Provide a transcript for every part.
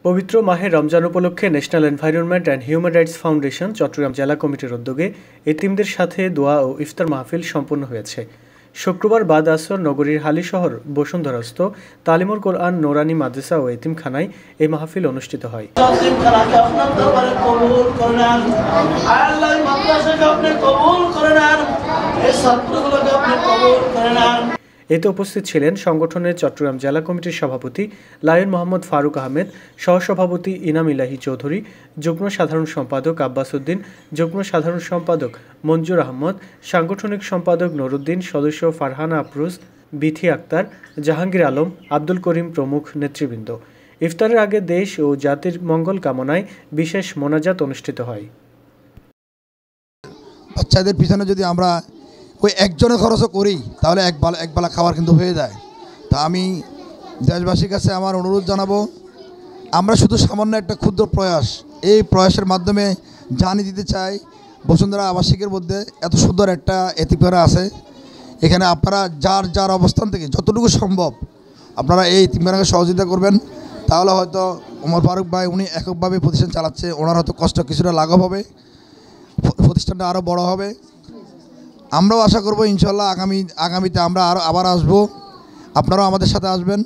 পবিত্র মাহে রমজান উপলক্ষে national environment and human rights foundation Chittagong জেলা কমিটির উদ্যোগে এতিমদের সাথে দোয়া ও ইফতার মাহফিল সম্পন্ন হয়েছে। শুক্রবার বাদ আসর নগরীর হালিশহর বসুন্ধরাস্থ তালিমুল কোরআন নোরানি মাদ্রাসা ও এতিমখানায় এই মাহফিল অনুষ্ঠিত হয়। এতে উপস্থিত ছিলেন সংগঠনের চট্টগ্রাম জেলা কমিটির সভাপতি লায়ন মোহাম্মদ ফারুক আহমেদ, সহসভাপতি ইনাম ইলাহি চৌধুরী, যুগ্ম সাধারণ সম্পাদক আব্বাস উদ্দিন, যুগ্ম সাধারণ সম্পাদক মঞ্জুর আহমদ, সাংগঠনিক সম্পাদক নুরুদ্দিন, সদস্য ফারহানা আফরোজ, বিথি আক্তার, জাহাঙ্গীর আলম, আব্দুল করিম প্রমুখ নেতৃবৃন্দ। ইফতারের আগে দেশ ও জাতির মঙ্গল কামনায় বিশেষ মোনাজাত অনুষ্ঠিত হয়। বাচ্চাদের পিছনে যদি আমরা ওই একজনের খরচও করি তাহলে একবেলা খাবার কিন্তু হয়ে যায়। তা আমি দেশবাসীর কাছে আমার অনুরোধ জানাবো, আমরা শুধু সামান্য একটা ক্ষুদ্র প্রয়াস, এই প্রয়াসের মাধ্যমে জানিয়ে দিতে চাই বসুন্ধরা আবাসিকের মধ্যে এত সুন্দর একটা এতিমখানা আছে। এখানে আপনারা যার যার অবস্থান থেকে যতটুকু সম্ভব আপনারা এই এতিমখানাকে সহযোগিতা করবেন। তাহলে হয়তো ওমর ফারুক ভাই উনি এককভাবে প্রতিষ্ঠান চালাচ্ছে, ওনার হয়তো কষ্ট কিছুটা লাঘব হবে, প্রতিষ্ঠানটা আরও বড় হবে। আমরাও আশা করব ইনশাল্লাহ আগামীতে আমরা আবার আসব, আপনারাও আমাদের সাথে আসবেন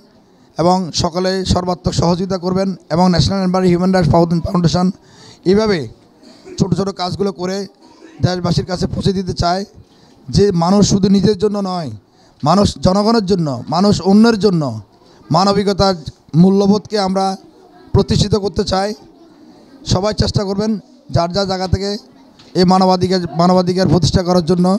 এবং সকলে সর্বাত্মক সহযোগিতা করবেন এবং national environment human rights foundation এইভাবে ছোট ছোট কাজগুলো করে দেশবাসীর কাছে পৌঁছে দিতে চায় যে মানুষ শুধু নিজের জন্য নয়, মানুষ জনগণের জন্য, মানুষ অন্যের জন্য মানবিকতার মূল্যবোধকে আমরা প্রতিষ্ঠিত করতে চাই। সবাই চেষ্টা করবেন যার যার জায়গা থেকে এই মানবাধিকার প্রতিষ্ঠা করার জন্য।